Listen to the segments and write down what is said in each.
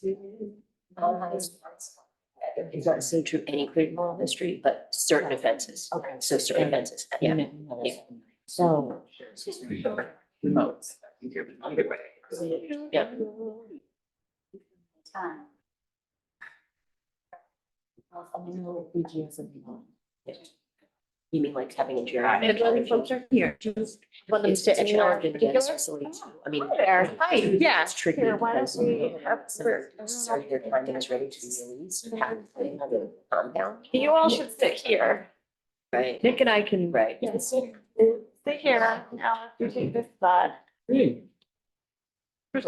It's not so true any criminal history, but certain offenses. Okay. So certain offenses, yeah. Yeah. So. Remote. Yeah. You mean like having a jury? And other folks are here. Just want them It's to a challenge any against facilities. I mean. there. Hi, yeah. It's tricky Here, why don't because we starting their timing is ready to be released. Have another compound. You all should sit here. Right. Nick and I can. Right. Yes. Sit here. Now, you take this spot. Hey. Very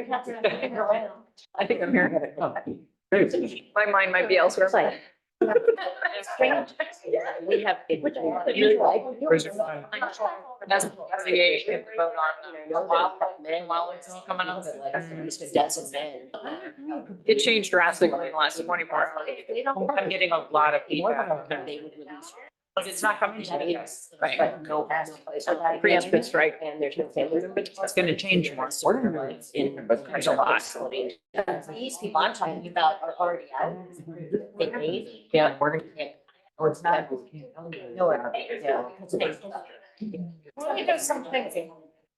happy to have you around. I think I'm here. Hey. My mind might be elsewhere. We have. Where's your phone? That's the vote on wild coming up. Doesn't men. It changed drastically in the last 24 hours. I'm getting a lot of feedback. They would release. But it's not coming to me. Right. But no place. Preemptive strike. And there's no family member. It's gonna change more. In. There's a lot. These people I'm talking about are already out. They leave. Yeah. We're gonna get. Or it's not. No, yeah. Well, we do some things.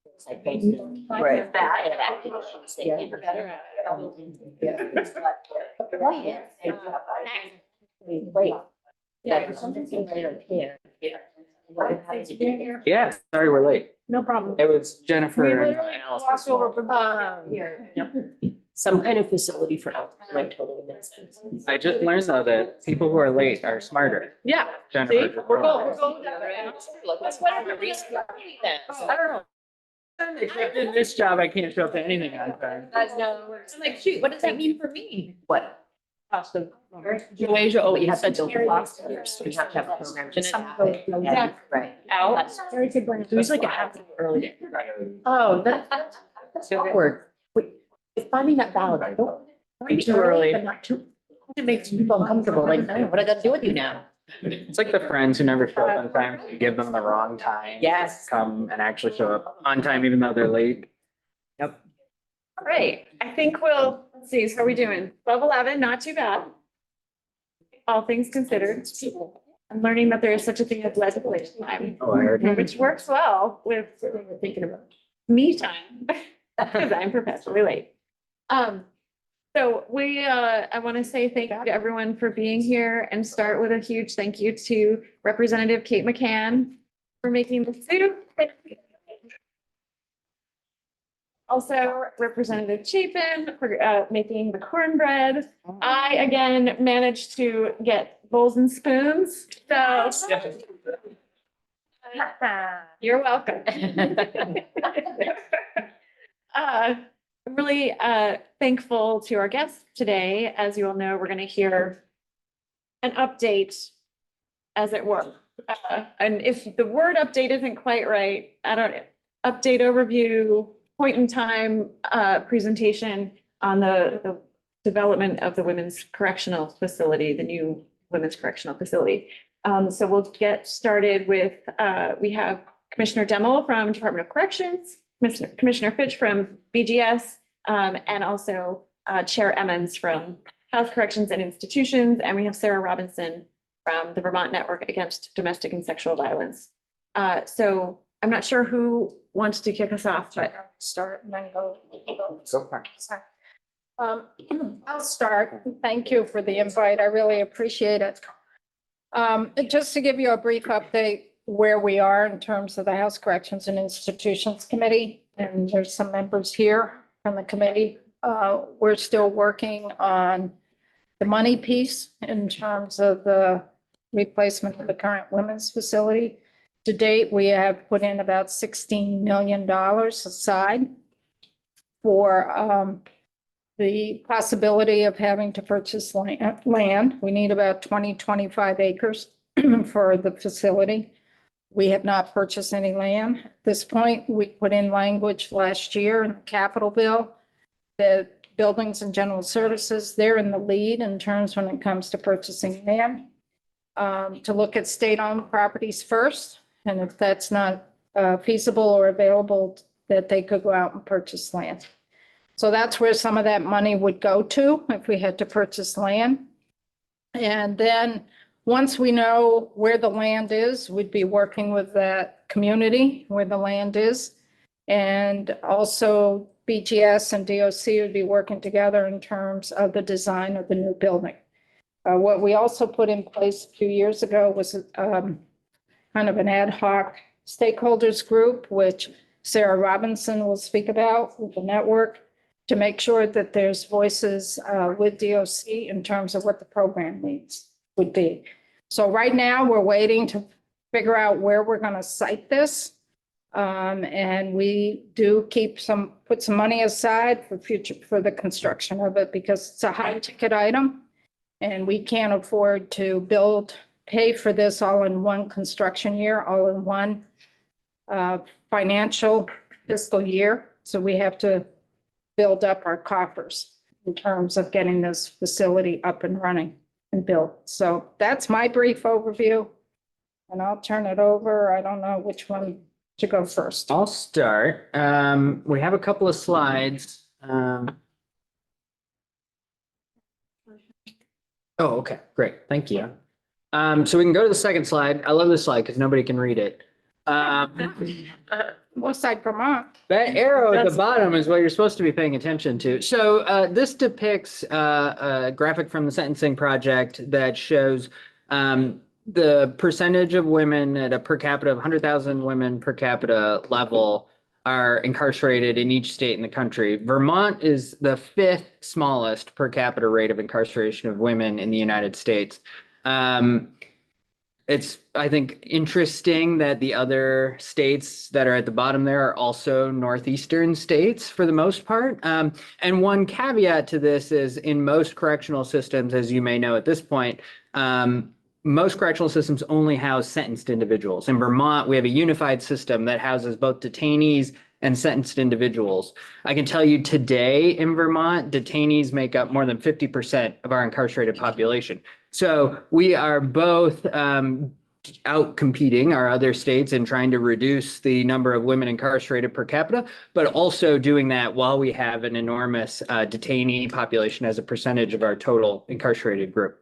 It's like basically. Right. That and activations, they get better at it. Wait. Yeah, there's something right on here. Yeah. Yeah, sorry, we're late. No problem. It was Jennifer. We and literally Alice. walked over from here. Some kind of facility for alcohol, like totally makes sense. I just learned though that people who are late are smarter. Yeah, see, Jennifer. we're going that way. That's what I'm reason. I don't know. Except in this job, I can't show up to anything on time. I'm like, shoot, what does that mean for me? What? Cost of. Malaysia, oh, you have to build the blocks first. You have to have a program. to adapt it. Yeah, right. Out. Very good brand. It was like a half hour early. Oh, that's awkward. Wait, if finding that valid, I don't. Be too early. But not too. It makes people uncomfortable, like, oh, what I gotta do with you now? It's like the friends who never show up on time. You give them the wrong time. Yes. Come and actually show up on time even though they're late. All right, I think we'll, let's see, so how are we doing? 12:11, not too bad. All things considered. I'm learning that there is such a thing as legislation time, Oh, I already. which works well with thinking about me time, because I'm perpetually late. So I want to say thank you to everyone for being here and start with a huge thank you to Representative Kate McCann for making the soup. Also Representative Chapin for making the cornbread. I again managed to get bowls and spoons, so you're welcome. I'm really thankful to our guests today. As you all know, we're going to hear an update, as it were. And if the word update isn't quite right, I don't know, update overview, point in time presentation on the development of the Women's Correctional Facility, the new Women's Correctional Facility. So we'll get started with, we have Commissioner Demmel from Department of Corrections, Commissioner Fitch from BGS, and also Chair Emmons from House Corrections and Institutions, and we have Sarah Robinson from the Vermont Network Against Domestic and Sexual Violence. So I'm not sure who wants to kick us off, but Start and then go. So far. I'll start. Thank you for the invite. I really appreciate it. Just to give you a brief update where we are in terms of the House Corrections and Institutions Committee, and there's some members here from the committee. We're still working on the money piece in terms of the replacement of the current women's facility. To date, we have put in about $16 million aside for the possibility of having to purchase land. We need about 25 acres for the facility. We have not purchased any land. At this point, we put in language last year in the capital bill that buildings and general services, they're in the lead in terms when it comes to purchasing land. To look at state-owned properties first, and if that's not feasible or available, that they could go out and purchase land. So that's where some of that money would go to if we had to purchase land. And then, once we know where the land is, we'd be working with that community where the land is. And also BGS and DOC would be working together in terms of the design of the new building. What we also put in place a few years ago was kind of an ad hoc stakeholders group, which Sarah Robinson will speak about with the network, to make sure that there's voices with DOC in terms of what the program needs would be. So right now, we're waiting to figure out where we're going to site this. And we do put some money aside for the construction of it, because it's a high ticket item. And we can't afford to pay for this all in one construction year, all in one financial fiscal year. So we have to build up our coffers in terms of getting this facility up and running and built. So that's my brief overview. And I'll turn it over. I don't know which one to go first. I'll start. We have a couple of slides. Oh, okay, great. Thank you. So we can go to the second slide. I love this slide because nobody can read it. Looks like Vermont. That arrow at the bottom is what you're supposed to be paying attention to. So this depicts a graphic from the Sentencing Project that shows the percentage of women at a per capita of 100,000 women per capita level are incarcerated in each state in the country. Vermont is the 5th smallest per capita rate of incarceration of women in the United States. It's, I think, interesting that the other states that are at the bottom there are also northeastern states for the most part. And one caveat to this is, in most correctional systems, as you may know at this point, most correctional systems only house sentenced individuals. In Vermont, we have a unified system that houses both detainees and sentenced individuals. I can tell you today in Vermont, detainees make up more than 50% of our incarcerated population. So we are both out competing our other states in trying to reduce the number of women incarcerated per capita, but also doing that while we have an enormous detainee population as a percentage of our total incarcerated group.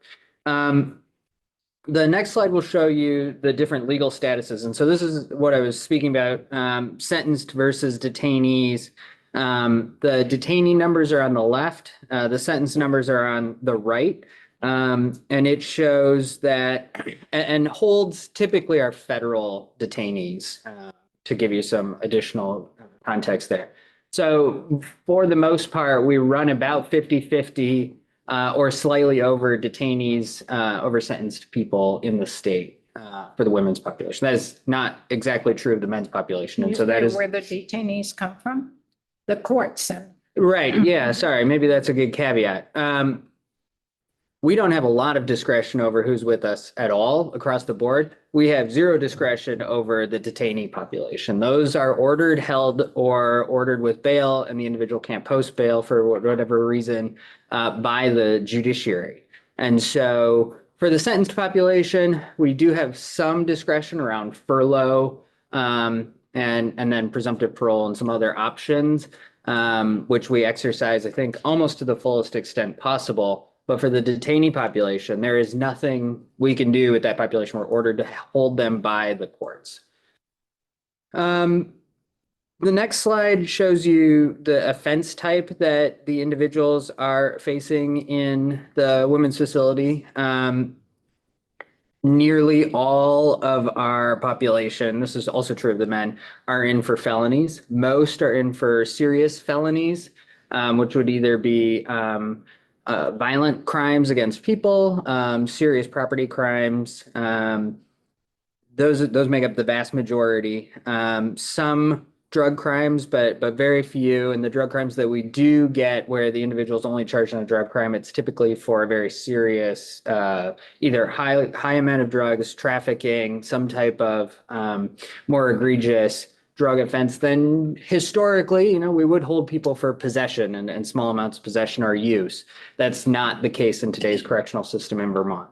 The next slide will show you the different legal statuses. And so this is what I was speaking about, sentenced versus detainees. The detainee numbers are on the left. The sentence numbers are on the right. And it shows that, and holds typically are federal detainees, to give you some additional context there. So for the most part, we run about 50-50 or slightly over detainees over sentenced people in the state for the women's population. That is not exactly true of the men's population. And so that is where the detainees come from, the courts. And right. Yeah. Sorry. Maybe that's a good caveat. We don't have a lot of discretion over who's with us at all across the board. We have zero discretion over the detainee population. Those are ordered, held, or ordered with bail, and the individual can't post bail for whatever reason by the judiciary. And so for the sentenced population, we do have some discretion around furlough and then presumptive parole and some other options, which we exercise, I think, almost to the fullest extent possible. But for the detainee population, there is nothing we can do with that population. We're ordered to hold them by the courts. The next slide shows you the offense type that the individuals are facing in the women's facility. Nearly all of our population, this is also true of the men, are in for felonies. Most are in for serious felonies, which would either be violent crimes against people, serious property crimes. Those make up the vast majority. Some drug crimes, but very few. And the drug crimes that we do get where the individual is only charged on a drug crime, it's typically for a very serious, either high amount of drugs, trafficking, some type of more egregious drug offense. Then historically, we would hold people for possession and small amounts of possession or use. That's not the case in today's correctional system in Vermont.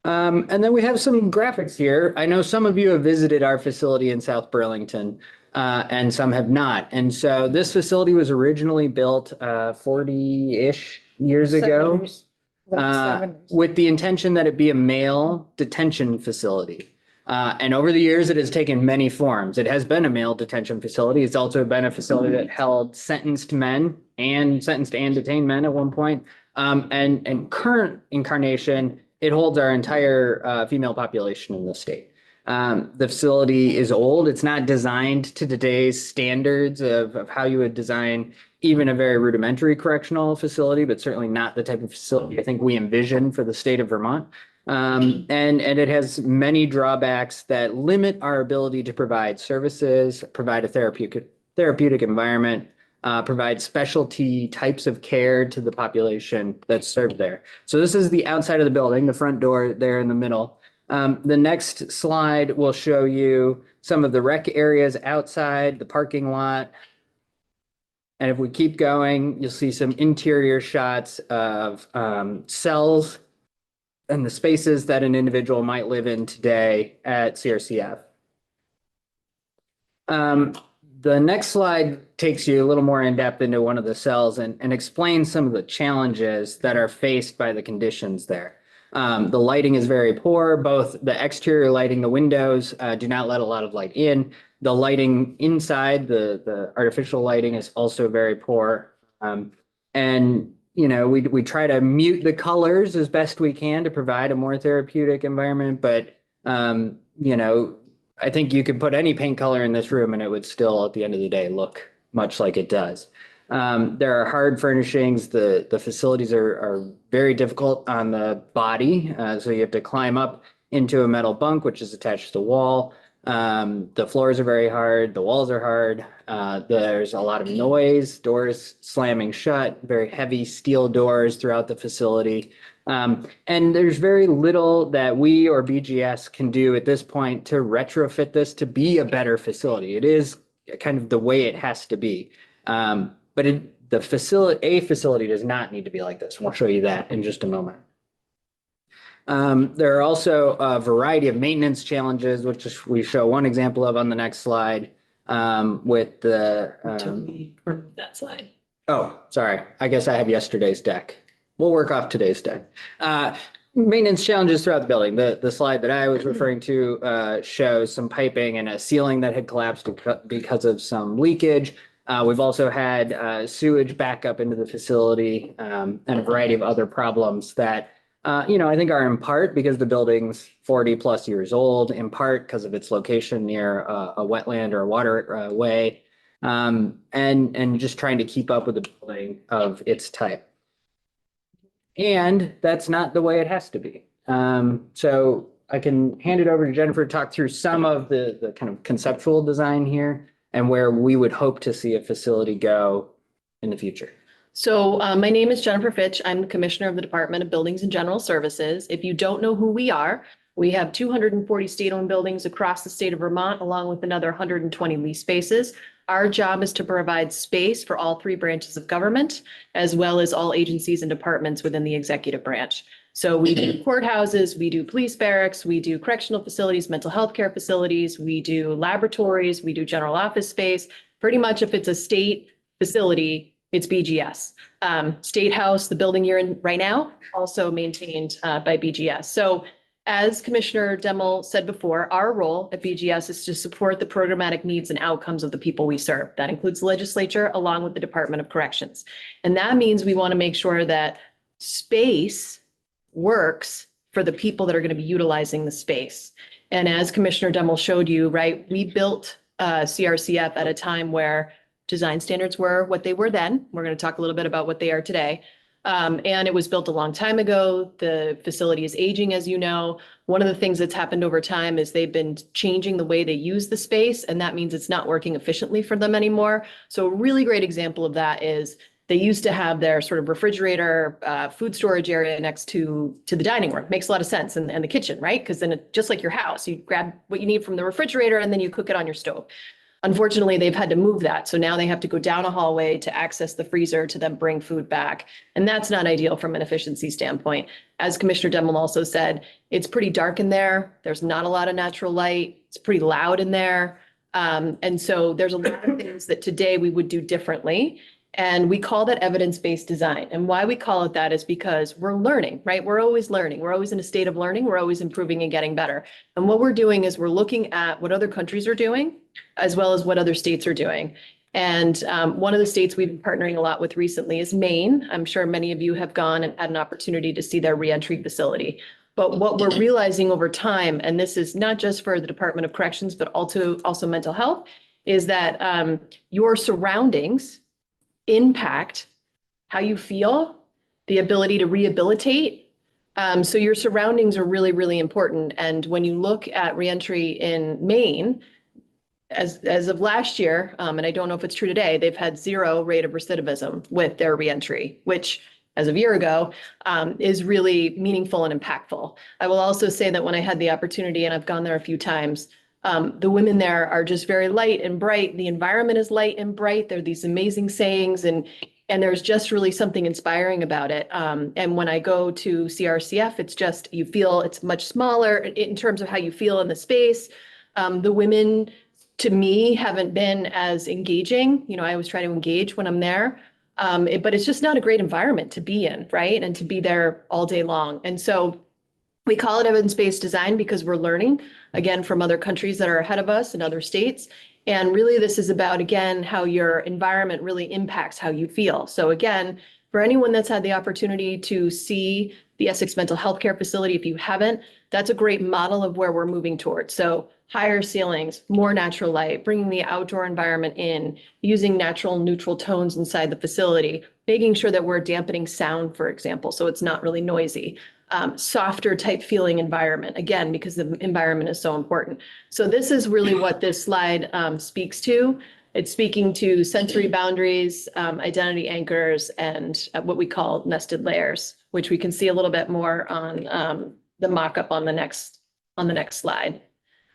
And then we have some graphics here. I know some of you have visited our facility in South Burlington. and some have not. And so this facility was originally built 40-ish years ago. Late 70s. With the intention that it be a male detention facility. And over the years, it has taken many forms. It has been a male detention facility. It's also been a facility that held sentenced men and sentenced and detained men at one point. And current incarnation, it holds our entire female population in the state. The facility is old. It's not designed to today's standards of how you would design even a very rudimentary correctional facility, but certainly not the type of facility I think we envision for the state of Vermont. And it has many drawbacks that limit our ability to provide services, provide a therapeutic environment, provide specialty types of care to the population that's served there. So this is the outside of the building, the front door there in the middle. The next slide will show you some of the rec areas outside, the parking lot. And if we keep going, you'll see some interior shots of cells and the spaces that an individual might live in today at CRCF. The next slide takes you a little more in depth into one of the cells and explains some of the challenges that are faced by the conditions there. The lighting is very poor. Both the exterior lighting, the windows do not let a lot of light in. The lighting inside, the artificial lighting is also very poor. And, you know, we try to mute the colors as best we can to provide a more therapeutic environment. But, you know, I think you could put any paint color in this room and it would still, at the end of the day, look much like it does. There are hard furnishings. The facilities are very difficult on the body. So you have to climb up into a metal bunk, which is attached to the wall. The floors are very hard. The walls are hard. There's a lot of noise, doors slamming shut, very heavy steel doors throughout the facility. And there's very little that we or BGS can do at this point to retrofit this to be a better facility. It is kind of the way it has to be. But a facility does not need to be like this. We'll show you that in just a moment. There are also a variety of maintenance challenges, which we show one example of on the next slide with the. That slide. Oh, sorry. I guess I have yesterday's deck. We'll work off today's deck. Maintenance challenges throughout the building. The slide that I was referring to shows some piping and a ceiling that had collapsed because of some leakage. We've also had sewage back up into the facility and a variety of other problems that, you know, I think are in part because the building's 40 plus years old, in part because of its location near a wetland or a waterway, and just trying to keep up with the building of its type. And that's not the way it has to be. So I can hand it over to Jennifer to talk through some of the kind of conceptual design here and where we would hope to see a facility go in the future. So my name is Jennifer Fitch. I'm the Commissioner of the Department of Buildings and General Services. If you don't know who we are, we have 240 state-owned buildings across the state of Vermont, along with another 120 lease spaces. Our job is to provide space for all three branches of government, as well as all agencies and departments within the executive branch. So we do courthouses, we do police barracks, we do correctional facilities, mental health care facilities, we do laboratories, we do general office space. Pretty much if it's a state facility, it's BGS. State House, the building you're in right now, also maintained by BGS. So as Commissioner Demmel said before, our role at BGS is to support the programmatic needs and outcomes of the people we serve. That includes the legislature along with the Department of Corrections. And that means we want to make sure that space works for the people that are going to be utilizing the space. And as Commissioner Demmel showed you, right, we built CRCF at a time where design standards were what they were then. We're going to talk a little bit about what they are today. And it was built a long time ago. The facility is aging, as you know. One of the things that's happened over time is they've been changing the way they use the space, and that means it's not working efficiently for them anymore. So a really great example of that is they used to have their sort of refrigerator, food storage area next to the dining room. Makes a lot of sense, and the kitchen, right? Because then just like your house, you grab what you need from the refrigerator and then you cook it on your stove. Unfortunately, they've had to move that. So now they have to go down a hallway to access the freezer to then bring food back. And that's not ideal from an efficiency standpoint. As Commissioner Demmel also said, it's pretty dark in there. There's not a lot of natural light. It's pretty loud in there. And so there's a lot of things that today we would do differently. And we call that evidence-based design. And why we call it that is because we're learning, right? We're always learning. We're always in a state of learning. We're always improving and getting better. And what we're doing is we're looking at what other countries are doing, as well as what other states are doing. And one of the states we've been partnering a lot with recently is Maine. I'm sure many of you have gone and had an opportunity to see their reentry facility. But what we're realizing over time, and this is not just for the Department of Corrections, but also mental health, is that your surroundings impact how you feel, the ability to rehabilitate. So your surroundings are really, really important. And when you look at reentry in Maine, as of last year, and I don't know if it's true today, they've had 0 rate of recidivism with their reentry, which as of a year ago, is really meaningful and impactful. I will also say that when I had the opportunity, and I've gone there a few times, the women there are just very light and bright. The environment is light and bright. There are these amazing sayings, and there's just really something inspiring about it. And when I go to CRCF, it's just, you feel it's much smaller in terms of how you feel in the space. The women, to me, haven't been as engaging. You know, I always try to engage when I'm there. But it's just not a great environment to be in, right? And to be there all day long. And so we call it evidence-based design because we're learning, again, from other countries that are ahead of us and other states. And really, this is about, again, how your environment really impacts how you feel. So again, for anyone that's had the opportunity to see the Essex Mental Health Care Facility, if you haven't, that's a great model of where we're moving towards. So higher ceilings, more natural light, bringing the outdoor environment in, using natural neutral tones inside the facility, making sure that we're dampening sound, for example, so it's not really noisy. Softer type feeling environment, again, because the environment is so important. So this is really what this slide speaks to. It's speaking to sensory boundaries, identity anchors, and what we call nested layers, which we can see a little bit more on the mock-up on the next slide.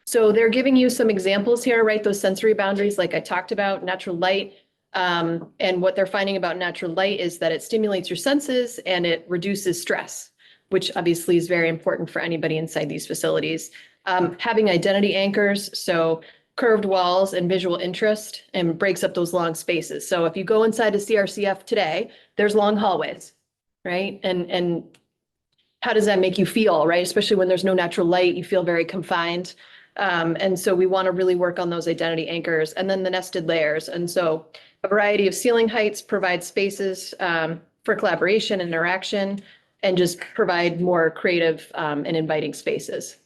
So they're giving you some examples here, right? Those sensory boundaries, like I talked about, natural light. And what they're finding about natural light is that it stimulates your senses and it reduces stress, which obviously is very important for anybody inside these facilities. Having identity anchors, so curved walls and visual interest, and breaks up those long spaces. So if you go inside a CRCF today, there's long hallways, right? And how does that make you feel, right? Especially when there's no natural light, you feel very confined. And so we want to really work on those identity anchors, and then the nested layers. And so a variety of ceiling heights provide spaces for collaboration and interaction, and just provide more creative and inviting spaces.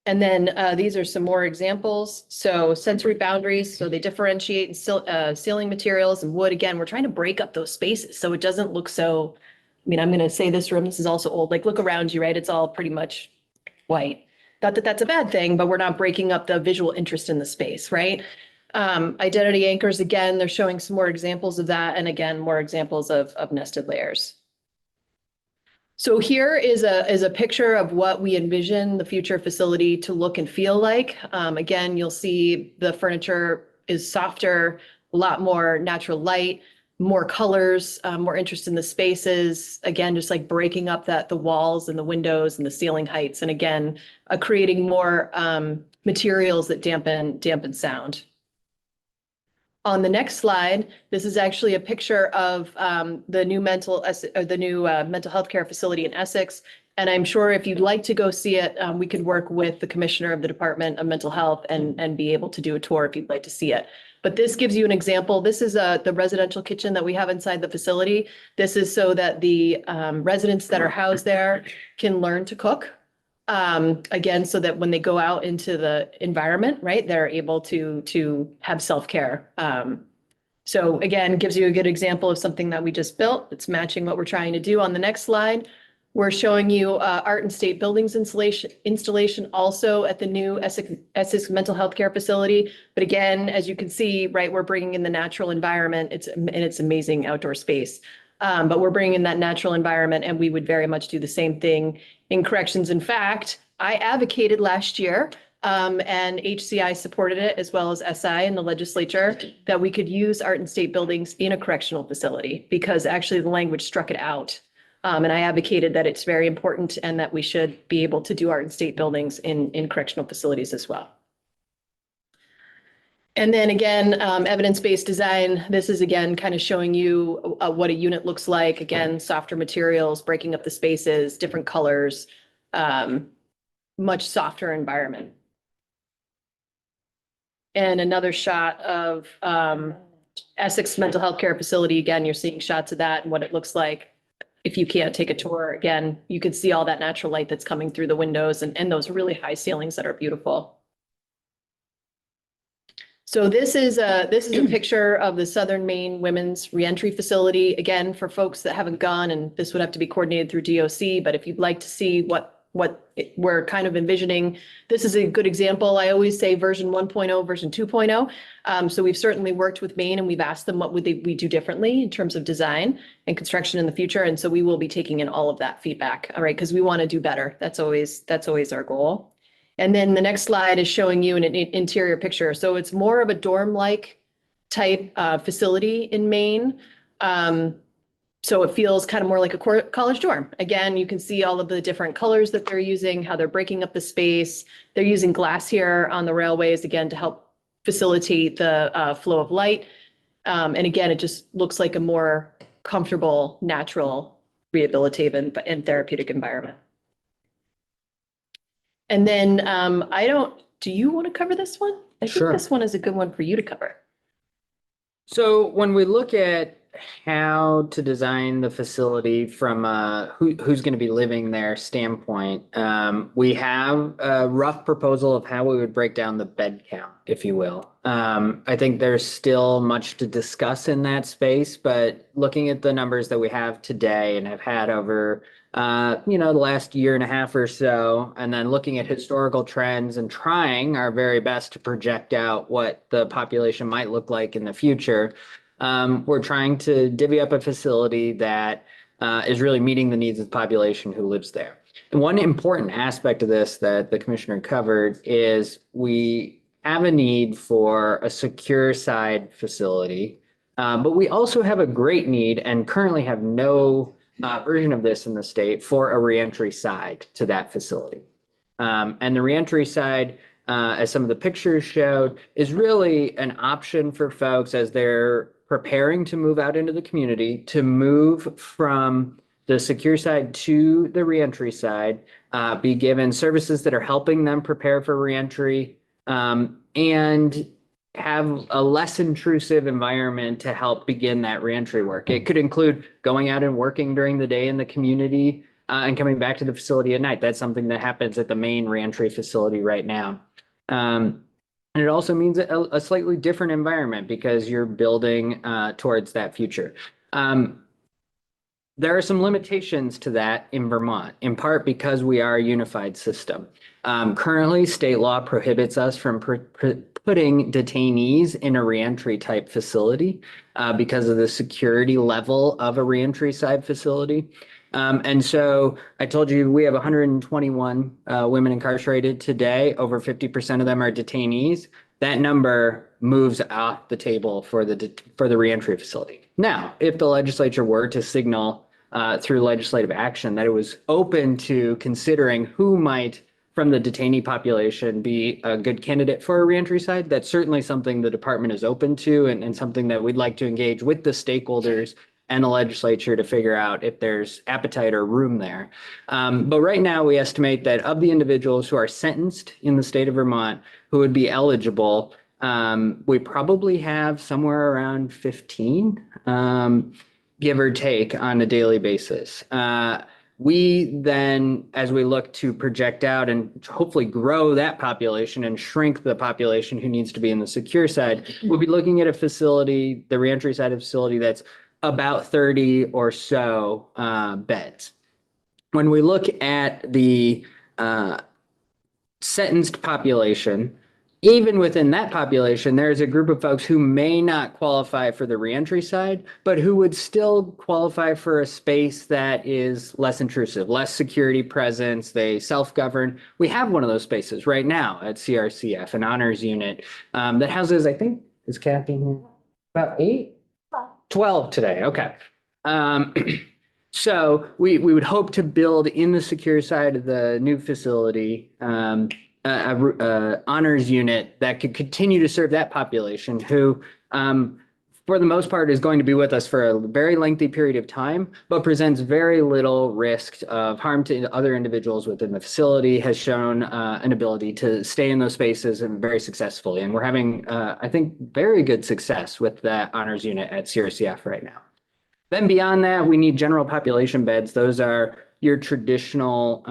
And then these are some more examples. So sensory boundaries, so they differentiate in ceiling materials and wood. Again, we're trying to break up those spaces so it doesn't look so, I mean, I'm going to say this room, this is also old, like look around you, right? It's all pretty much white. Not that that's a bad thing, but we're not breaking up the visual interest in the space, right? Identity anchors, again, they're showing some more examples of that. And again, more examples of nested layers. So here is a picture of what we envision the future facility to look and feel like. Again, you'll see the furniture is softer, a lot more natural light, more colors, more interest in the spaces. Again, just like breaking up the walls and the windows and the ceiling heights. And again, creating more materials that dampen sound. On the next slide, this is actually a picture of the new mental health care facility in Essex. And I'm sure if you'd like to go see it, we could work with the commissioner of the Department of Mental Health and be able to do a tour if you'd like to see it. But this gives you an example. This is the residential kitchen that we have inside the facility. This is so that the residents that are housed there can learn to cook. Again, so that when they go out into the environment, right, they're able to have self-care. So again, gives you a good example of something that we just built. It's matching what we're trying to do. On the next slide, we're showing you art and state buildings installation also at the new Essex Mental Health Care Facility. But again, as you can see, right, we're bringing in the natural environment. It's amazing outdoor space. But we're bringing in that natural environment, and we would very much do the same thing in corrections. In fact, I advocated last year, and HCI supported it, as well as SI in the legislature, that we could use art and state buildings in a correctional facility, because actually the language struck it out. And I advocated that it's very important and that we should be able to do our in-state buildings in correctional facilities as well. And then again, evidence-based design, this is again kind of showing you what a unit looks like. Again, softer materials, breaking up the spaces, different colors, much softer environment. And another shot of Essex Mental Health Care Facility. Again, you're seeing shots of that and what it looks like. If you can't take a tour, again, you can see all that natural light that's coming through the windows and those really high ceilings that are beautiful. So this is a picture of the Southern Maine Women's Reentry Facility. Again, for folks that haven't gone, and this would have to be coordinated through DOC, but if you'd like to see what we're kind of envisioning, this is a good example. I always say version 1.0, version 2.0. So we've certainly worked with Maine and we've asked them what would we do differently in terms of design and construction in the future. And so we will be taking in all of that feedback, all right, because we want to do better. That's always our goal. And then the next slide is showing you an interior picture. So it's more of a dorm-like type facility in Maine. So it feels kind of more like a college dorm. Again, you can see all of the different colors that they're using, how they're breaking up the space. They're using glass here on the railways, again, to help facilitate the flow of light. And again, it just looks like a more comfortable, natural, rehabilitative and therapeutic environment. And then do you want to cover this one? I think Sure. this one is a good one for you to cover. So when we look at how to design the facility from who's going to be living there standpoint, we have a rough proposal of how we would break down the bed count, if you will. I think there's still much to discuss in that space, but looking at the numbers that we have today and have had over the last year and a half or so, and then looking at historical trends and trying our very best to project out what the population might look like in the future. We're trying to divvy up a facility that is really meeting the needs of the population who lives there. And one important aspect of this that the commissioner covered is we have a need for a secure side facility, but we also have a great need and currently have no version of this in the state for a reentry side to that facility. And the reentry side, as some of the pictures showed, is really an option for folks as they're preparing to move out into the community, to move from the secure side to the reentry side, be given services that are helping them prepare for reentry, and have a less intrusive environment to help begin that reentry work. It could include going out and working during the day in the community and coming back to the facility at night. That's something that happens at the main reentry facility right now. And it also means a slightly different environment because you're building towards that future. There are some limitations to that in Vermont, in part because we are a unified system. Currently, state law prohibits us from putting detainees in a reentry type facility because of the security level of a reentry side facility. And so I told you we have 121 women incarcerated today. Over 50% of them are detainees. That number moves off the table for the reentry facility. Now, if the legislature were to signal through legislative action that it was open to considering who might from the detainee population be a good candidate for a reentry side, that's certainly something the department is open to and something that we'd like to engage with the stakeholders and the legislature to figure out if there's appetite or room there. But right now, we estimate that of the individuals who are sentenced in the state of Vermont who would be eligible, we probably have somewhere around 15, give or take, on a daily basis. We then, as we look to project out and hopefully grow that population and shrink the population who needs to be in the secure side, we'll be looking at a facility, the reentry side of facility, that's about 30 or so beds. When we look at the sentenced population, even within that population, there's a group of folks who may not qualify for the reentry side, but who would still qualify for a space that is less intrusive, less security presence. They self-govern. We have one of those spaces right now at CRCF, an honors unit that houses, I think, is Kathy here? About 8? 12 today. Okay. So we would hope to build in the secure side of the new facility, a honors unit that could continue to serve that population who, for the most part, is going to be with us for a very lengthy period of time, but presents very little risk of harm to other individuals within the facility, has shown an ability to stay in those spaces and very successfully. And we're having, I think, very good success with that honors unit at CRCF right now. Then beyond that, we need general population beds. Those are your traditional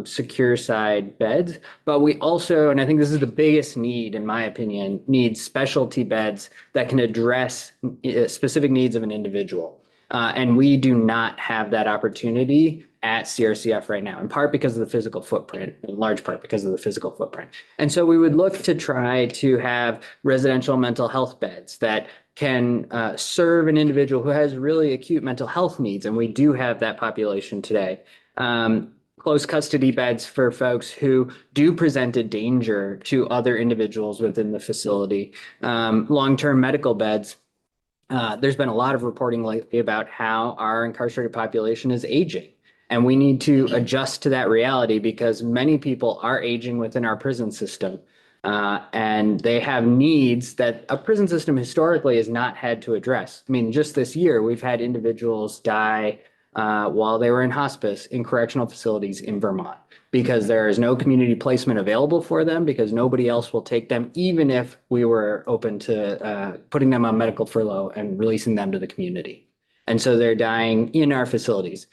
secure side beds. But we also, and I think this is the biggest need, in my opinion, need specialty beds that can address specific needs of an individual. And we do not have that opportunity at CRCF right now, in part because of the physical footprint, in large part because of the physical footprint. And so we would look to try to have residential mental health beds that can serve an individual who has really acute mental health needs. And we do have that population today. Close custody beds for folks who do present a danger to other individuals within the facility. Long-term medical beds. There's been a lot of reporting lately about how our incarcerated population is aging. And we need to adjust to that reality because many people are aging within our prison system. And they have needs that a prison system historically has not had to address. I mean, just this year, we've had individuals die while they were in hospice in correctional facilities in Vermont because there is no community placement available for them because nobody else will take them, even if we were open to putting them on medical furlough and releasing them to the community. And so they're dying in our facilities.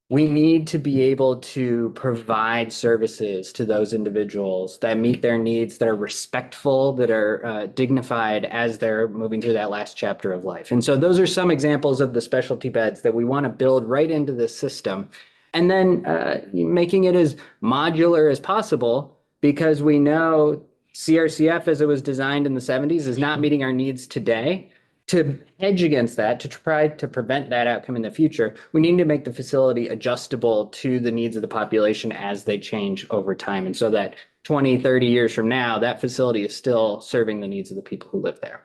We need to be able to provide services to those individuals that meet their needs, that are respectful, that are dignified as they're moving through that last chapter of life. And so those are some examples of the specialty beds that we want to build right into this system. And then making it as modular as possible because we know CRCF, as it was designed in the 70s, is not meeting our needs today. To hedge against that, to try to prevent that outcome in the future, we need to make the facility adjustable to the needs of the population as they change over time. And so that 20, 30 years from now, that facility is still serving the needs of the people who live there.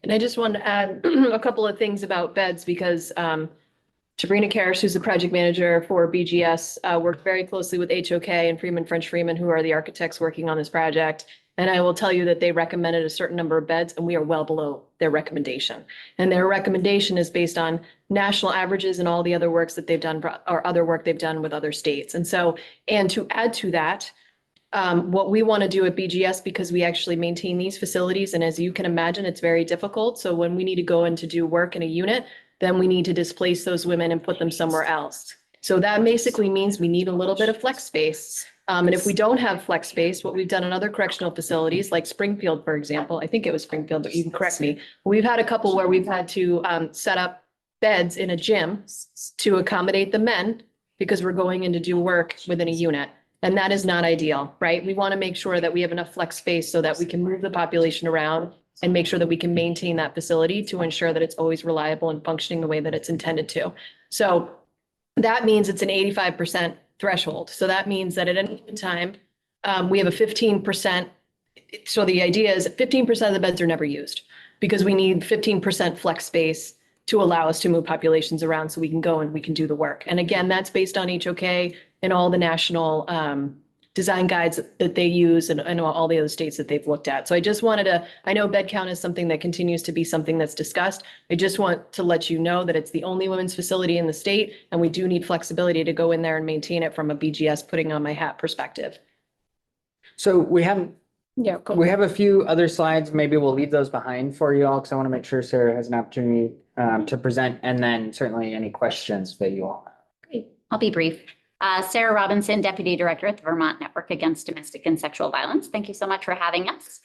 And I just wanted to add a couple of things about beds because Sabrina Karras, who's the project manager for BGS, worked very closely with HOK and Freeman French Freeman, who are the architects working on this project. And I will tell you that they recommended a certain number of beds and we are well below their recommendation. And their recommendation is based on national averages and all the other works that they've done or other work they've done with other states. And so, and to add to that, what we want to do at BGS, because we actually maintain these facilities, and as you can imagine, it's very difficult. So when we need to go in to do work in a unit, then we need to displace those women and put them somewhere else. So that basically means we need a little bit of flex space. And if we don't have flex space, what we've done in other correctional facilities, like Springfield, for example, I think it was Springfield, but you can correct me. We've had a couple where we've had to set up beds in a gym to accommodate the men because we're going in to do work within a unit. And that is not ideal, right? We want to make sure that we have enough flex space so that we can move the population around and make sure that we can maintain that facility to ensure that it's always reliable and functioning the way that it's intended to. So that means it's an 85% threshold. So that means that at any given time, we have a 15%. So the idea is 15% of the beds are never used because we need 15% flex space to allow us to move populations around so we can go and we can do the work. And again, that's based on HOK and all the national design guides that they use and all the other states that they've looked at. So I just wanted to, I know bed count is something that continues to be something that's discussed. I just want to let you know that it's the only women's facility in the state, and we do need flexibility to go in there and maintain it from a BGS putting on my hat perspective. So we have Go We have a few other slides. Maybe we'll leave those behind for you all because I want to make sure Sarah has an opportunity to present, and then certainly any questions that you all have. Great. I'll be brief. Sarah Robinson, Deputy Director at the Vermont Network Against Domestic and Sexual Violence. Thank you so much for having us.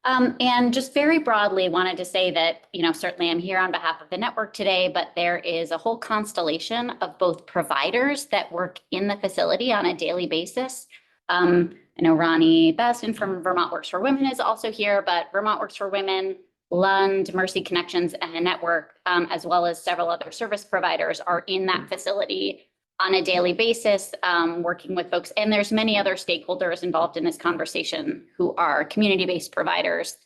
And just very broadly wanted to say that, certainly I'm here on behalf of the network today, but there is a whole constellation of both providers that work in the facility on a daily basis. I know Ronnie Baston from Vermont Works for Women is also here, but Vermont Works for Women, Lund, Mercy Connections, and the network, as well as several other service providers are in that facility on a daily basis, working with folks. And there's many other stakeholders involved in this conversation who are community-based providers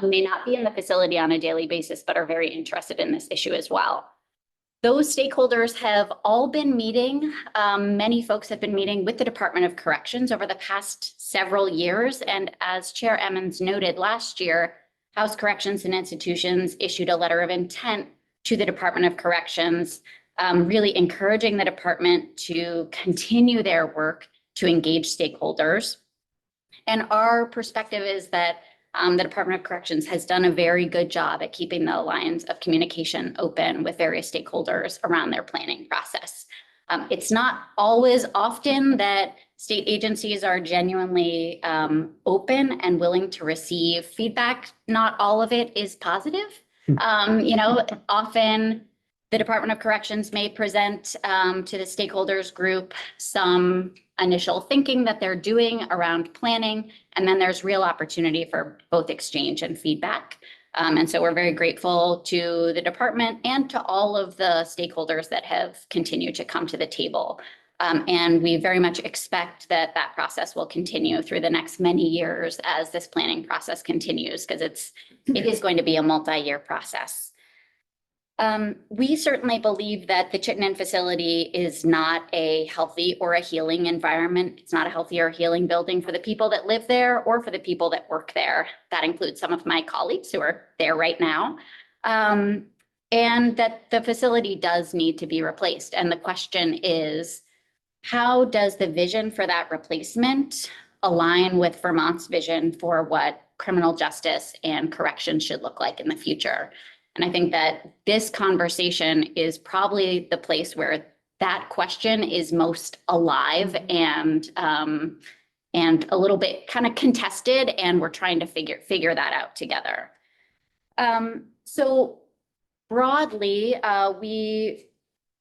who may not be in the facility on a daily basis, but are very interested in this issue as well. those stakeholders have all been meeting. Many folks have been meeting with the Department of Corrections over the past several years. And as Chair Emmons noted last year, House Corrections and Institutions issued a letter of intent to the Department of Corrections, really encouraging the department to continue their work to engage stakeholders. And our perspective is that the Department of Corrections has done a very good job at keeping the lines of communication open with various stakeholders around their planning process. It's not always often that state agencies are genuinely open and willing to receive feedback. Not all of it is positive. Often the Department of Corrections may present to the stakeholders group some initial thinking that they're doing around planning, and then there's real opportunity for both exchange and feedback. And so we're very grateful to the department and to all of the stakeholders that have continued to come to the table. And we very much expect that that process will continue through the next many years as this planning process continues, because it is going to be a multi-year process. We certainly believe that the Chittenden facility is not a healthy or a healing environment. It's not a healthy or healing building for the people that live there or for the people that work there. That includes some of my colleagues who are there right now. And that the facility does need to be replaced. And the question is, how does the vision for that replacement align with Vermont's vision for what criminal justice and corrections should look like in the future? And I think that this conversation is probably the place where that question is most alive and a little bit kind of contested, and we're trying to figure that out together. So broadly, we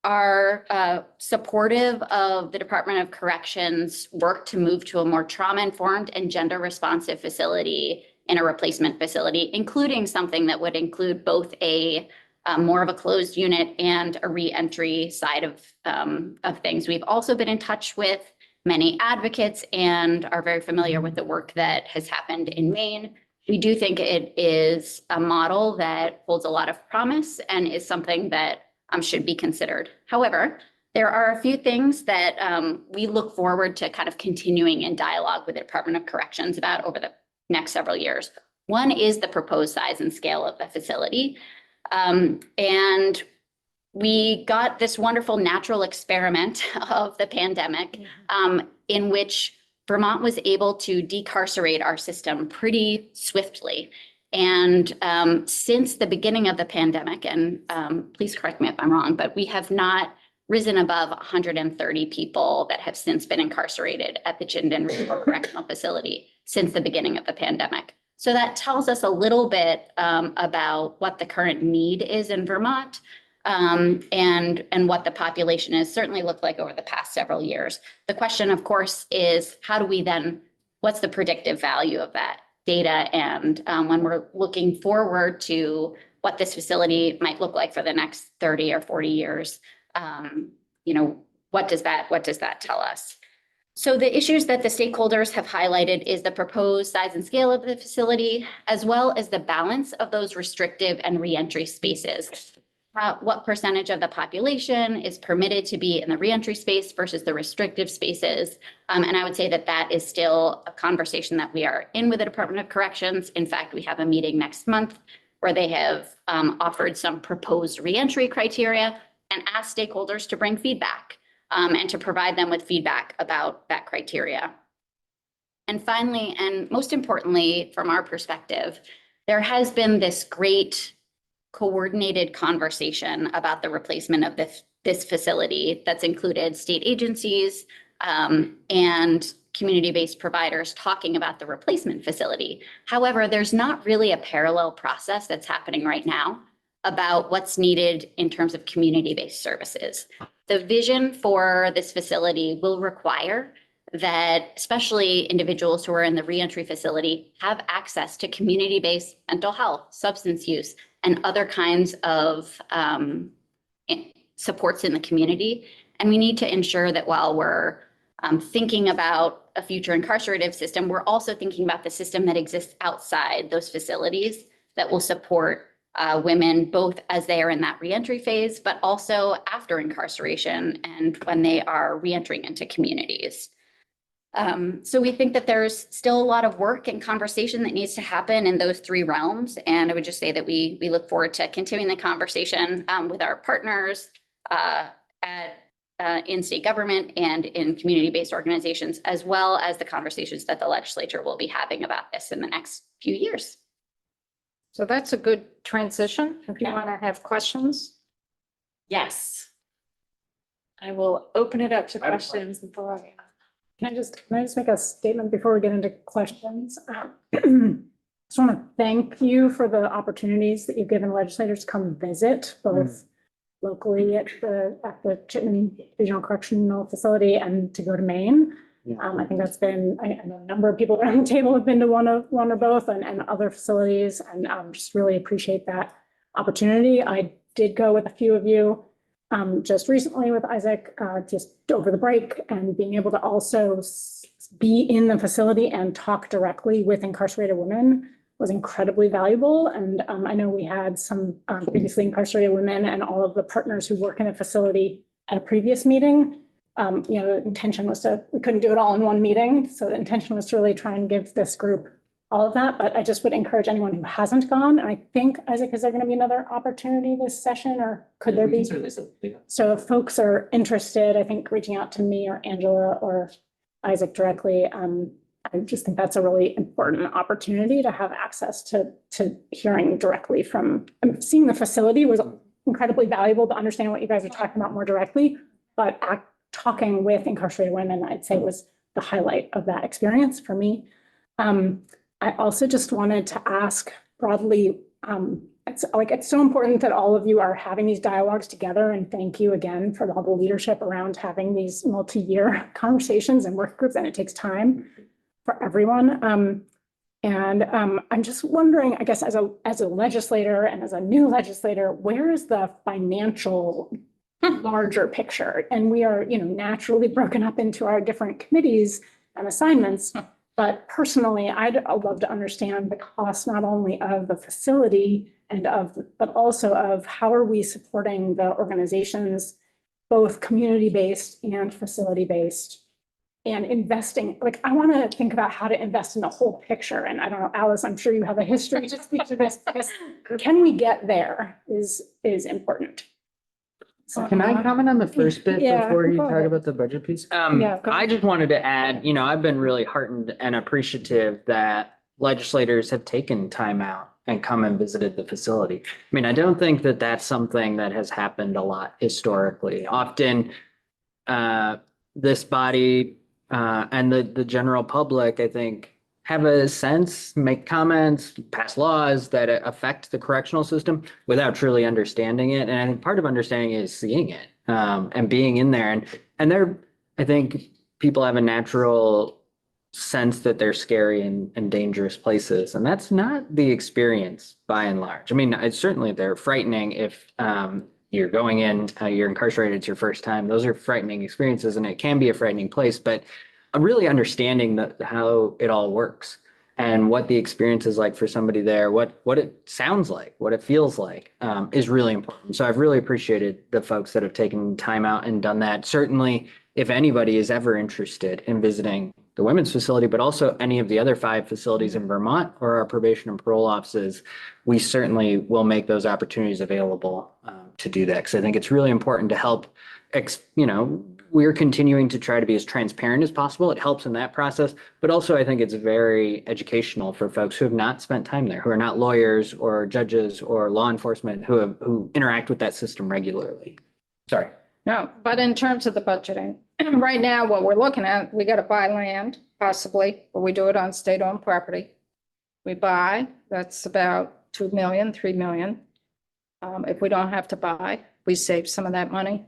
are supportive of the Department of Corrections' work to move to a more trauma-informed and gender-responsive facility in a replacement facility, including something that would include both a more of a closed unit and a re-entry side of things. We've also been in touch with many advocates and are very familiar with the work that has happened in Maine. We do think it is a model that holds a lot of promise and is something that should be considered. However, there are a few things that we look forward to kind of continuing in dialogue with the Department of Corrections about over the next several years. One is the proposed size and scale of the facility. And we got this wonderful natural experiment of the pandemic in which Vermont was able to decarcerate our system pretty swiftly. And since the beginning of the pandemic, and please correct me if I'm wrong, but we have not risen above 130 people that have since been incarcerated at the Chittenden Regional Correctional Facility since the beginning of the pandemic. So that tells us a little bit about what the current need is in Vermont and what the population has certainly looked like over the past several years. The question, of course, is how do we then, what's the predictive value of that data? And when we're looking forward to what this facility might look like for the next 30 or 40 years, what does that tell us? So the issues that the stakeholders have highlighted is the proposed size and scale of the facility, as well as the balance of those restrictive and reentry spaces. What percentage of the population is permitted to be in the reentry space versus the restrictive spaces? And I would say that that is still a conversation that we are in with the Department of Corrections. In fact, we have a meeting next month where they have offered some proposed reentry criteria and asked stakeholders to bring feedback and to provide them with feedback about that criteria. And finally, and most importantly, from our perspective, there has been this great coordinated conversation about the replacement of this facility that's included state agencies and community-based providers talking about the replacement facility. However, there's not really a parallel process that's happening right now about what's needed in terms of community-based services. The vision for this facility will require that especially individuals who are in the reentry facility have access to community-based mental health, substance use, and other kinds of supports in the community. And we need to ensure that while we're thinking about a future incarcerative system, we're also thinking about the system that exists outside those facilities that will support women, both as they are in that reentry phase, but also after incarceration and when they are reentering into communities. So we think that there's still a lot of work and conversation that needs to happen in those three realms. And I would just say that we look forward to continuing the conversation with our partners in state government and in community-based organizations, as well as the conversations that the legislature will be having about this in the next few years. So that's a good transition. If you want to have questions. Yes. I will open it up to questions before I. Can I just make a statement before we get into questions? Just want to thank you for the opportunities that you've given legislators to come visit, both locally at the Chittenden Regional Correctional Facility and to go to Maine. I think that's been, I know a number of people around the table have been to one or both and other facilities, and just really appreciate that opportunity. I did go with a few of you just recently with Isaac, just over the break, and being able to also be in the facility and talk directly with incarcerated women was incredibly valuable. And I know we had some previously incarcerated women and all of the partners who work in the facility at a previous meeting. The intention was we couldn't do it all in one meeting. So the intention was to really try and give this group all of that, but I just would encourage anyone who hasn't gone. And I think, Isaac, is there going to be another opportunity this session, or could there be? So if folks are interested, I think reaching out to me or Angela or Isaac directly, I just think that's a really important opportunity to have access to hearing directly from, seeing the facility was incredibly valuable to understand what you guys are talking about more directly, but talking with incarcerated women, I'd say, was the highlight of that experience for me. I also just wanted to ask broadly, it's so important that all of you are having these dialogues together, and thank you again for all the leadership around having these multi-year conversations and work groups, and it takes time for everyone. I'm just wondering, I guess, as a legislator and as a new legislator, where is the financial larger picture? And we are, naturally broken up into our different committees and assignments. But personally, I'd love to understand the cost not only of the facility but also of how are we supporting the organizations, both community-based and facility-based, and investing. Like, I want to think about how to invest in the whole picture. And I don't know, Alice, I'm sure you have a history to speak to this. Can we get there is important. So, Can I comment on the first bit Yeah, before you go talk ahead. about the budget piece? Yeah, go I just wanted to add, I've been really heartened and appreciative that legislators have taken time out and come and visited the facility. I mean, I don't think that that's something that has happened a lot historically. Often, this body and the general public, I think, have a sense, make comments, pass laws that affect the correctional system without truly understanding it. And I think part of understanding it is seeing it and being in there. And there, I think people have a natural sense that they're scary and dangerous places. And that's not the experience by and large. I mean, certainly they're frightening if you're going in, you're incarcerated, it's your first time. Those are frightening experiences, and it can be a frightening place. But I'm really understanding how it all works and what the experience is like for somebody there, what it sounds like, what it feels like, is really important. So I've really appreciated the folks that have taken time out and done that. Certainly, if anybody is ever interested in visiting the women's facility, but also any of the other 5 facilities in Vermont or our probation and parole offices, we certainly will make those opportunities available to do that. Because I think it's really important to help, we're continuing to try to be as transparent as possible. It helps in that process, but also I think it's very educational for folks who have not spent time there, who are not lawyers or judges or law enforcement who interact with that system regularly. Sorry. No, but in terms of the budgeting, right now, what we're looking at, we got to buy land possibly, but we do it on state-owned property. We buy, that's about 2 million, 3 million. If we don't have to buy, we save some of that money.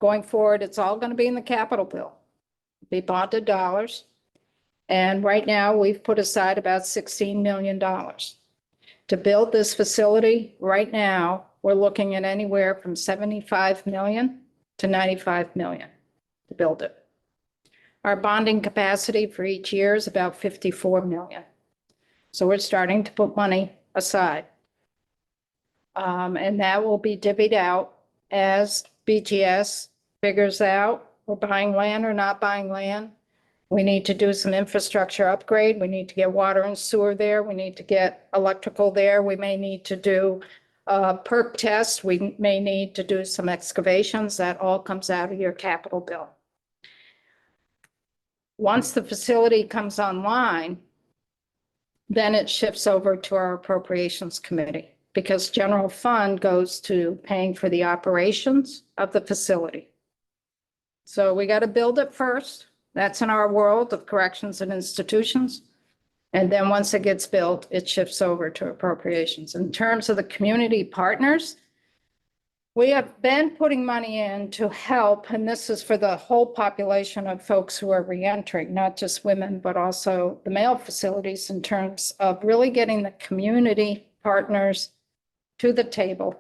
Going forward, it's all going to be in the capital bill, be bonded dollars. And right now, we've put aside about $16 million. To build this facility, right now, we're looking at anywhere from 75 million to 95 million to build it. Our bonding capacity for each year is about 54 million. So we're starting to put money aside. And that will be divvied out as BGS figures out we're buying land or not buying land. We need to do some infrastructure upgrade. We need to get water and sewer there. We need to get electrical there. We may need to do perk tests. We may need to do some excavations. That all comes out of your capital bill. Once the facility comes online, then it shifts over to our appropriations committee because general fund goes to paying for the operations of the facility. So we got to build it first. That's in our world of corrections and institutions. And then once it gets built, it shifts over to appropriations. In terms of the community partners, we have been putting money in to help, and this is for the whole population of folks who are reentering, not just women, but also the male facilities in terms of really getting the community partners to the table.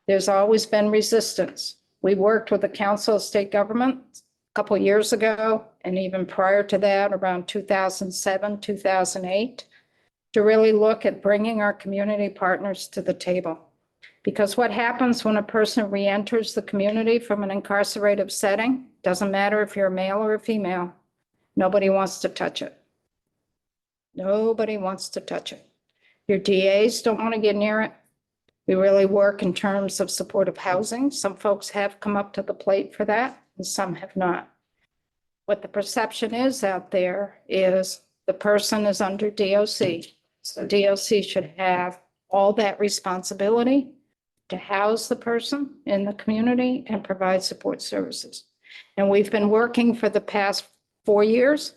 There's always been resistance. We worked with the Council of State Government a couple of years ago, and even prior to that, around 2007, 2008, to really look at bringing our community partners to the table. Because what happens when a person reenters the community from an incarcerative setting, doesn't matter if you're a male or a female, nobody wants to touch it. Nobody wants to touch it. Your DAs don't want to get near it. We really work in terms of supportive housing. Some folks have come up to the plate for that, and some have not. What the perception is out there is the person is under DOC. So DOC should have all that responsibility to house the person in the community and provide support services. And we've been working for the past 4 years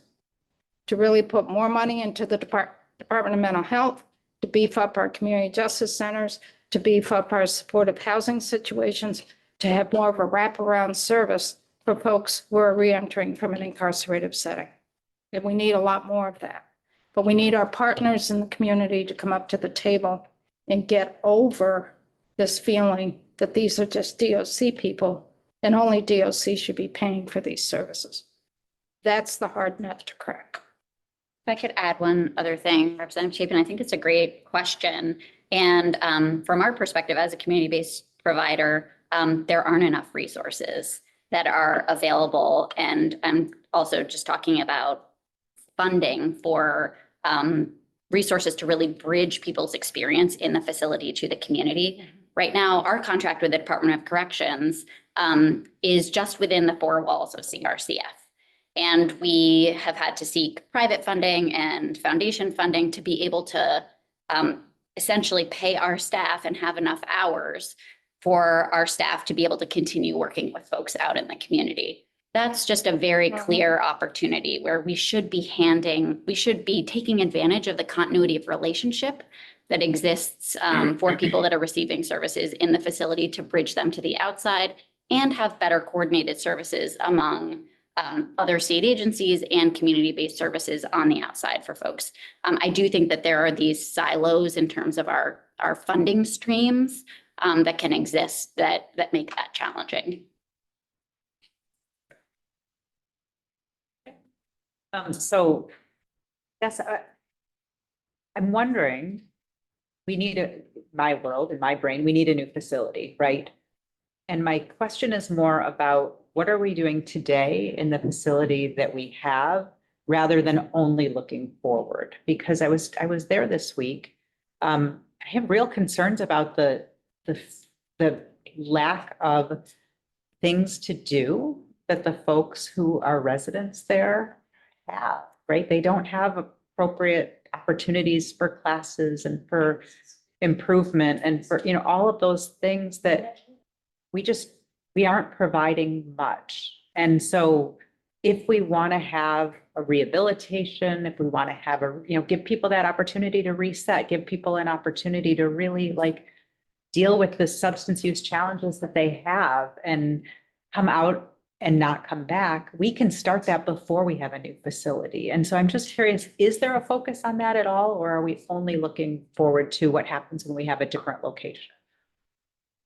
to really put more money into the Department of Mental Health, to beef up our community justice centers, to beef up our supportive housing situations, to have more of a wraparound service for folks who are reentering from an incarcerative setting. And we need a lot more of that. But we need our partners in the community to come up to the table and get over this feeling that these are just DOC people and only DOC should be paying for these services. That's the hard nut to crack. If I could add one other thing, Representative Chapin, I think it's a great question. And from our perspective as a community-based provider, there aren't enough resources that are available. And I'm also just talking about funding for resources to really bridge people's experience in the facility to the community. Right now, our contract with the Department of Corrections is just within the 4 walls of CRCF. And we have had to seek private funding and foundation funding to be able to essentially pay our staff and have enough hours for our staff to be able to continue working with folks out in the community. That's just a very clear opportunity where we should be taking advantage of the continuity of relationship that exists for people that are receiving services in the facility to bridge them to the outside and have better coordinated services among other state agencies and community-based services on the outside for folks. I do think that there are these silos in terms of our funding streams that can exist that make that challenging. So that's, I'm wondering, my world, in my brain, we need a new facility, right? And my question is more about what are we doing today in the facility that we have rather than only looking forward? Because I was there this week. I have real concerns about the lack of things to do that the folks who are residents there have, right? They don't have appropriate opportunities for classes and for improvement and for, all of those things that we aren't providing much. And so if we want to have a rehabilitation, if we want to have give people that opportunity to reset, give people an opportunity to really deal with the substance use challenges that they have and come out and not come back, we can start that before we have a new facility. And so I'm just curious, is there a focus on that at all? Or are we only looking forward to what happens when we have a different location?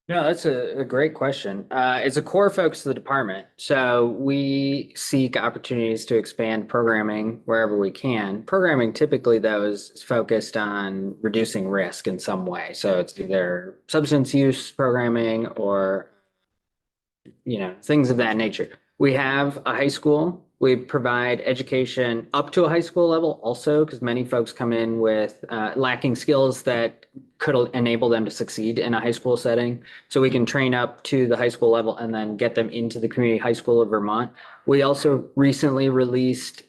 No, that's a great question. It's a core focus of the department. So we seek opportunities to expand programming wherever we can. Programming typically, though, is focused on reducing risk in some way. So it's either substance use programming or, things of that nature. We have a high school. We provide education up to a high school level also, because many folks come in with lacking skills that could enable them to succeed in a high school setting. So we can train up to the high school level and then get them into the community high school of Vermont. We also recently launched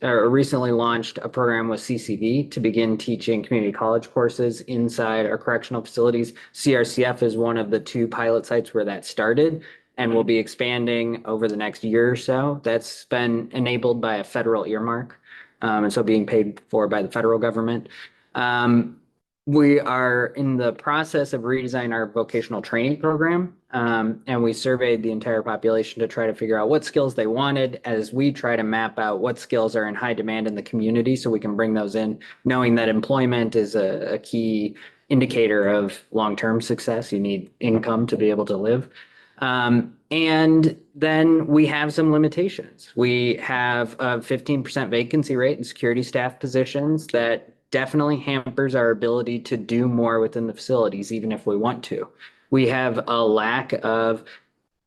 a program with CCV to begin teaching community college courses inside our correctional facilities. CRCF is one of the 2 pilot sites where that started, and will be expanding over the next year or so. That's been enabled by a federal earmark, and so being paid for by the federal government. We are in the process of redesigning our vocational training program, and we surveyed the entire population to try to figure out what skills they wanted as we try to map out what skills are in high demand in the community so we can bring those in, knowing that employment is a key indicator of long-term success. You need income to be able to live. And then we have some limitations. We have a 15% vacancy rate in security staff positions that definitely hampers our ability to do more within the facilities, even if we want to. We have a lack of,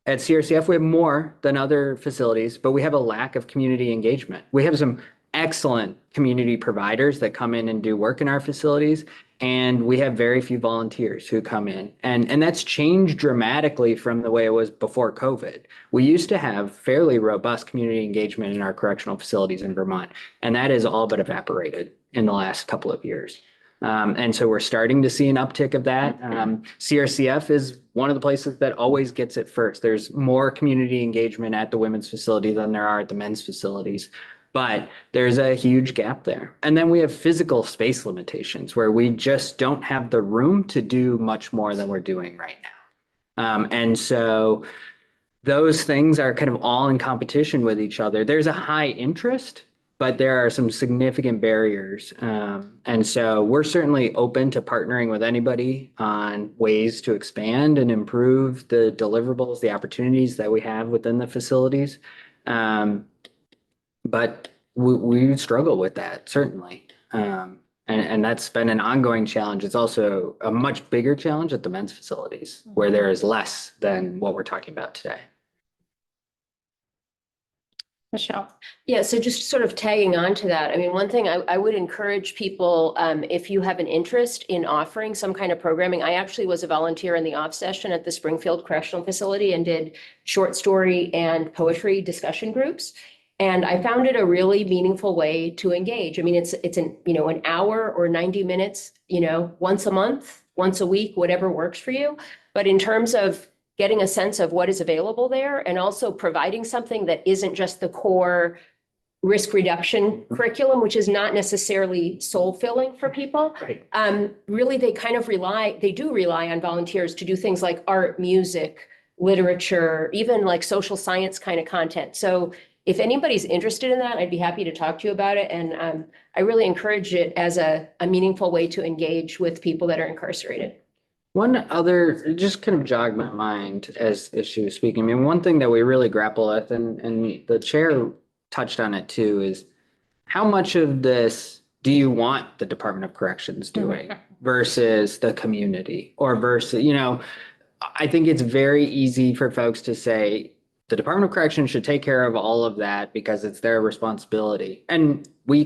at CRCF, we have more than other facilities, but we have a lack of community engagement. We have some excellent community providers that come in and do work in our facilities, and we have very few volunteers who come in. And that's changed dramatically from the way it was before COVID. We used to have fairly robust community engagement in our correctional facilities in Vermont, and that has all but evaporated in the last couple of years. And so we're starting to see an uptick of that. CRCF is one of the places that always gets it first. There's more community engagement at the women's facility than there are at the men's facilities. But there's a huge gap there. And then we have physical space limitations where we just don't have the room to do much more than we're doing right now. And so those things are kind of all in competition with each other. There's a high interest, but there are some significant barriers. And so we're certainly open to partnering with anybody on ways to expand and improve the deliverables, the opportunities that we have within the facilities. But we struggle with that, certainly. And that's been an ongoing challenge. It's also a much bigger challenge at the men's facilities where there is less than what we're talking about today. Michelle? Yeah, so just sort of tagging on to that, I mean, one thing I would encourage people, if you have an interest in offering some kind of programming, I actually was a volunteer in the off session at the Springfield Correctional Facility and did short story and poetry discussion groups. And I found it a really meaningful way to engage. I mean, it's an hour or 90 minutes, once a month, once a week, whatever works for you. But in terms of getting a sense of what is available there and also providing something that isn't just the core risk reduction curriculum, which is not necessarily soul filling for people. Right. Really, they do rely on volunteers to do things like art, music, literature, even like social science kind of content. So if anybody's interested in that, I'd be happy to talk to you about it. And I really encourage it as a meaningful way to engage with people that are incarcerated. One other, just kind of jogged my mind as she was speaking. I mean, one thing that we really grapple with, and the chair touched on it too, is how much of this do you want the Department of Corrections doing versus the community or versus, I think it's very easy for folks to say the Department of Corrections should take care of all of that because it's their responsibility. And we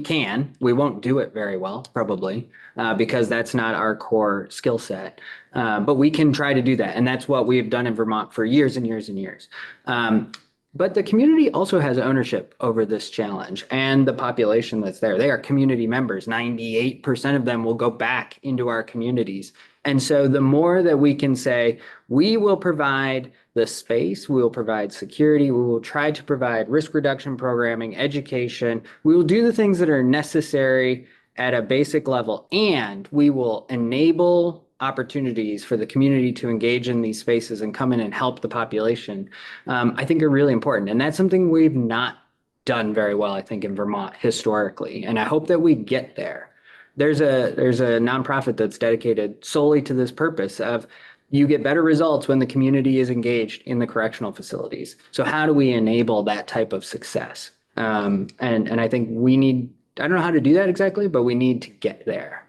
won't do it very well, probably, because that's not our core skill set. But we can try to do that. And that's what we've done in Vermont for years and years and years. But the community also has ownership over this challenge and the population that's there. They are community members. 98% of them will go back into our communities. And so the more that we can say, we will provide the space, we will provide security, we will try to provide risk reduction programming, education, we will do the things that are necessary at a basic level, and we will enable opportunities for the community to engage in these spaces and come in and help the population, I think are really important. And that's something we've not done very well, I think, in Vermont historically. And I hope that we get there. There's a nonprofit that's dedicated solely to this purpose of You get better results when the community is engaged in the correctional facilities. So how do we enable that type of success? And I think we need, I don't know how to do that exactly, but we need to get there.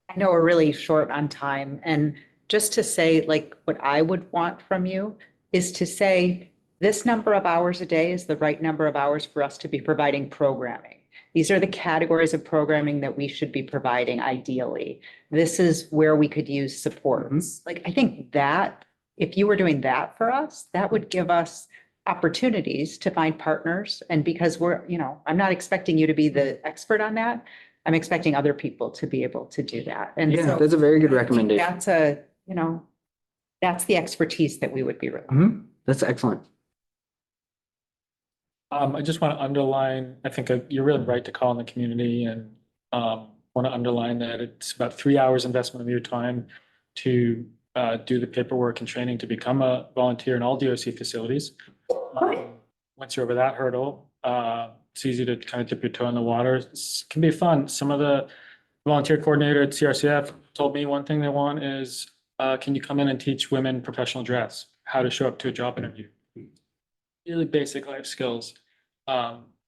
I know we're really short on time, and just to say, like, what I would want from you is to say, this number of hours a day is the right number of hours for us to be providing programming. These are the categories of programming that we should be providing ideally. This is where we could use supports. Like, I think that if you were doing that for us, that would give us opportunities to find partners. And because we're, I'm not expecting you to be the expert on that. I'm expecting other people to be able to do that. And Yeah, so that's a very good recommendation. that's the expertise that we would be. That's excellent. I just want to underline, I think you're really right to call on the community, and want to underline that it's about 3 hours investment of your time to do the paperwork and training to become a volunteer in all DOC facilities. Once you're over that hurdle, it's easy to kind of dip your toe in the water. It can be fun. Some of the volunteer coordinator at CRCF told me one thing they want is, can you come in and teach women professional dress, how to show up to a job interview? Really basic life skills,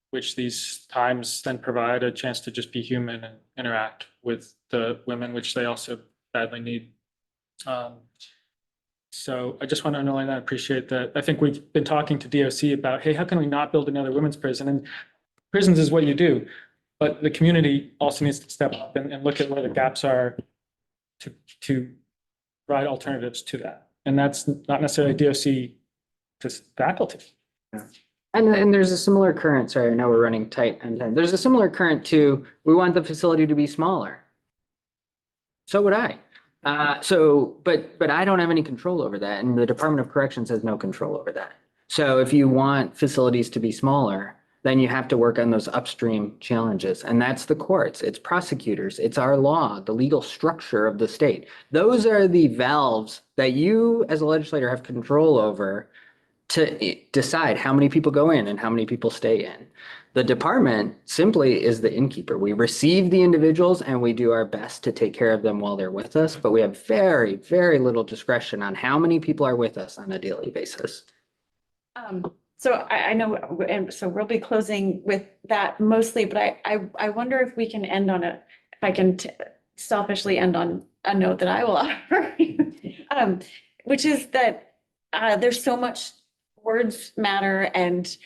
which these times then provide a chance to just be human and interact with the women, which they also badly need. So I just want to underline that, appreciate that. I think we've been talking to DOC about, hey, how can we not build another women's prison? And prisons is what you do, but the community also needs to step up and look at where the gaps are to provide alternatives to that. And that's not necessarily DOC, just faculty. And there's a similar current, sorry, I know we're running tight on time. There's a similar current to, we want the facility to be smaller. So would I. But I don't have any control over that, and the Department of Corrections has no control over that. So if you want facilities to be smaller, then you have to work on those upstream challenges. And that's the courts, it's prosecutors, it's our law, the legal structure of the state. Those are the valves that you as a legislator have control over to decide how many people go in and how many people stay in. The department simply is the innkeeper. We receive the individuals and we do our best to take care of them while they're with us, but we have very, very little discretion on how many people are with us on a daily basis. So I know, and so we'll be closing with that mostly, but I wonder if we can end on if I can selfishly end on a note that I will offer, which is that there's so much words matter. And,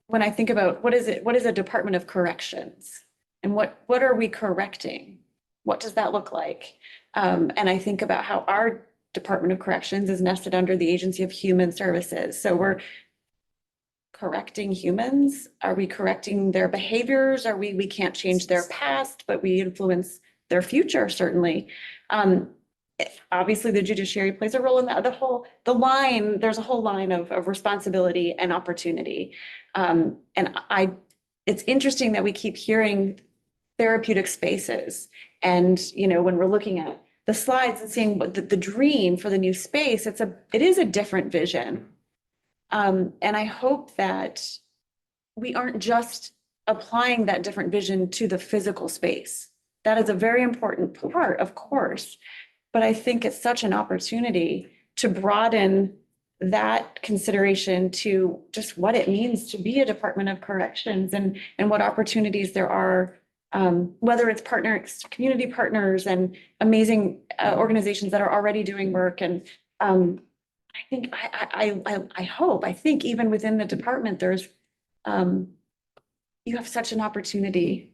when I think about what is a Department of Corrections and what are we correcting? What does that look like? And I think about how our Department of Corrections is nested under the Agency of Human Services. So we're correcting humans. Are we correcting their behaviors? We can't change their past, but we influence their future, certainly. Obviously, the judiciary plays a role in that. There's a whole line of responsibility and opportunity. It's interesting that we keep hearing therapeutic spaces. And, when we're looking at the slides and seeing what the dream for the new space, it is a different vision. And I hope that we aren't just applying that different vision to the physical space. That is a very important part, of course. But I think it's such an opportunity to broaden that consideration to just what it means to be a Department of Corrections and what opportunities there are, whether it's community partners and amazing organizations that are already doing work. And I think I think even within the department, there's you have such an opportunity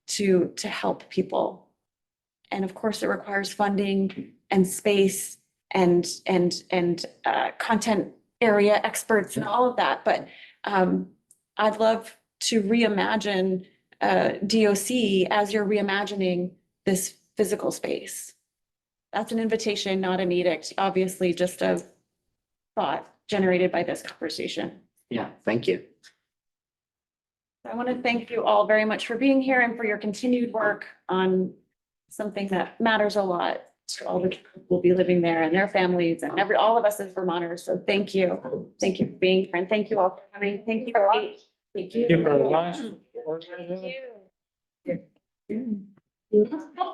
to help people. And of course, it requires funding and space and content area experts and all of that. But I'd love to reimagine DOC as you're reimagining this physical space. That's an invitation, not an edict, obviously just a thought generated by this conversation. Yeah, thank you. I want to thank you all very much for being here and for your continued work on something that matters a lot to all the people who will be living there and their families and all of us as Vermonters. So thank you. Thank you for being here, and thank you all for coming. Thank you. Thank you. Thank you for lunch. Thank you.